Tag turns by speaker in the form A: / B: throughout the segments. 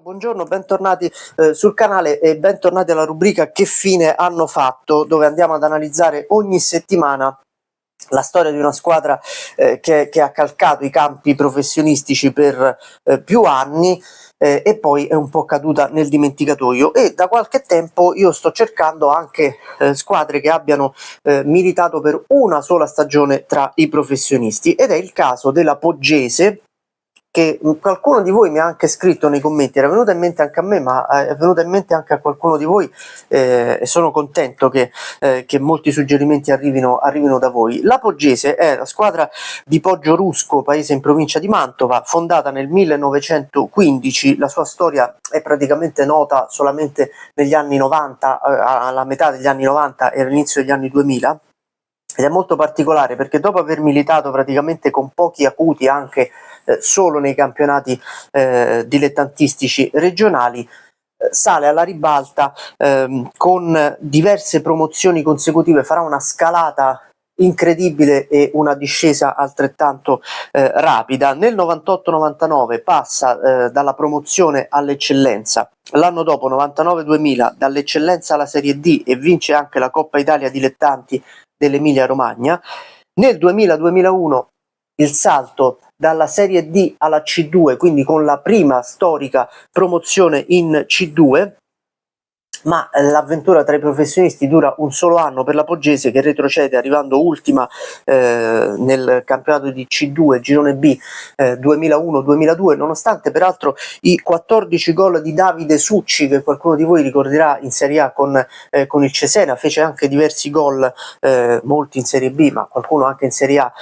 A: Buongiorno, bentornati sul canale e bentornati alla rubrica Che fine hanno fatto, dove andiamo ad analizzare ogni settimana la storia di una squadra che ha calcato i campi professionistici per più anni e poi è un po' caduta nel dimenticatoio, e da qualche tempo io sto cercando anche squadre che abbiano militato per una sola stagione tra i professionisti, ed è il caso della Poggese, che qualcuno di voi mi ha anche scritto nei commenti. Era venuta in mente anche a me, ma è venuta in mente anche a qualcuno di voi, e sono contento che molti suggerimenti arrivino da voi. La Poggese è la squadra di Poggiorusko, paese in provincia di Mantova, fondata nel 1915. La sua storia è praticamente nota solamente negli anni 90, alla metà degli anni 90 e all'inizio degli anni 2000. Ed è molto particolare perché dopo aver militato praticamente con pochi acuti anche solo nei campionati dilettantistici regionali, sale alla ribalta con diverse promozioni consecutive, farà una scalata incredibile e una discesa altrettanto rapida. Nel 98-99 passa dalla promozione all'eccellenza, l'anno dopo 99-2000 dall'eccellenza alla Serie D e vince anche la Coppa Italia Dilettanti dell'Emilia Romagna. Nel 2000-2001 il salto dalla Serie D alla C2, quindi con la prima storica promozione in C2, ma l'avventura tra i professionisti dura un solo anno per la Poggese, che retrocede arrivando ultima nel campionato di C2 girone B 2001-2002, nonostante peraltro i 14 gol di Davide Succi, che qualcuno di voi ricorderà in Serie A con il Cesena. Fece anche diversi gol, molti in Serie B, ma qualcuno anche in Serie A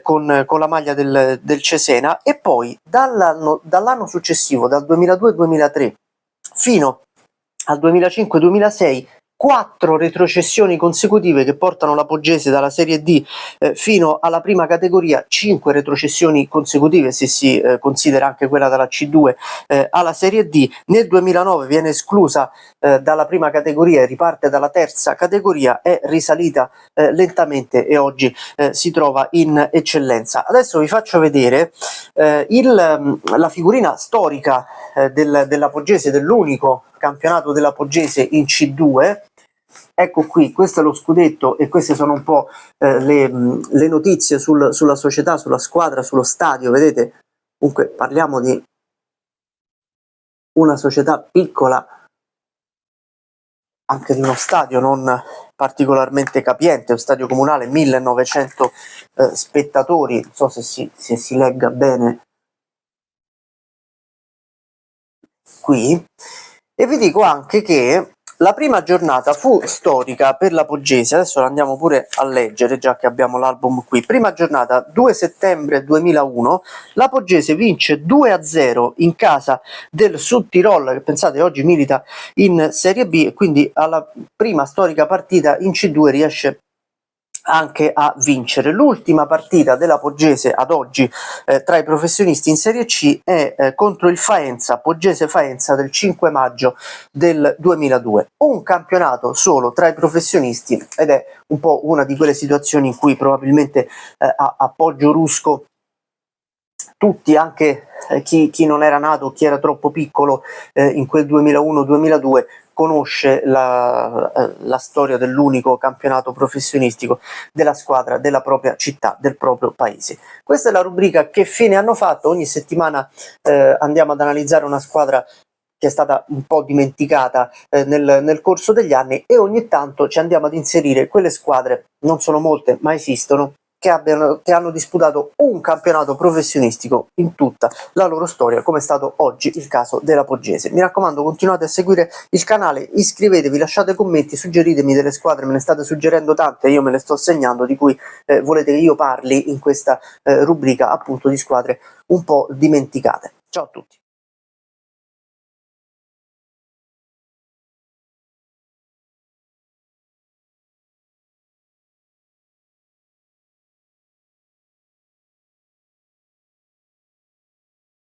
A: con la maglia del Cesena. E poi dall'anno successivo, dal 2002-2003 fino al 2005-2006, 4 retrocessioni consecutive che portano la Poggese dalla Serie D fino alla prima categoria, 5 retrocessioni consecutive se si considera anche quella dalla C2 alla Serie D. Nel 2009 viene esclusa dalla prima categoria e riparte dalla terza categoria, è risalita lentamente e oggi si trova in eccellenza. Adesso vi faccio vedere la figurina storica della Poggese, dell'unico campionato della Poggese in C2. Ecco qui, questo è lo scudetto e queste sono un po' le notizie sulla società, sulla squadra, sullo stadio. Vedete, comunque parliamo di una società piccola, anche di uno stadio non particolarmente capiente, un stadio comunale, 1900 spettatori, non so se si legga bene qui. E vi dico anche che la prima giornata fu storica per la Poggese. Adesso la andiamo pure a leggere, già che abbiamo l'album qui. Prima giornata, 2 settembre 2001, la Poggese vince 2-0 in casa del Sud Tirol, che pensate oggi milita in Serie B, e quindi alla prima storica partita in C2 riesce anche a vincere. L'ultima partita della Poggese ad oggi tra i professionisti in Serie C è contro il Faenza, Poggese Faenza, del 5 maggio del 2002. Un campionato solo tra i professionisti, ed è un po' una di quelle situazioni in cui probabilmente a Poggiorusko tutti, anche chi non era nato, chi era troppo piccolo in quel 2001-2002, conosce la storia dell'unico campionato professionistico della squadra della propria città, del proprio paese. Questa è la rubrica Che fine hanno fatto. Ogni settimana andiamo ad analizzare una squadra che è stata un po' dimenticata nel corso degli anni, e ogni tanto ci andiamo ad inserire quelle squadre, non sono molte ma esistono, che hanno disputato un campionato professionistico in tutta la loro storia, come è stato oggi il caso della Poggese. Mi raccomando, continuate a seguire il canale, iscrivetevi, lasciate commenti, suggeritemi delle squadre, me ne state suggerendo tante, io me le sto segnando, di cui volete che io parli in questa rubrica, appunto, di squadre un po' dimenticate. Ciao a tutti.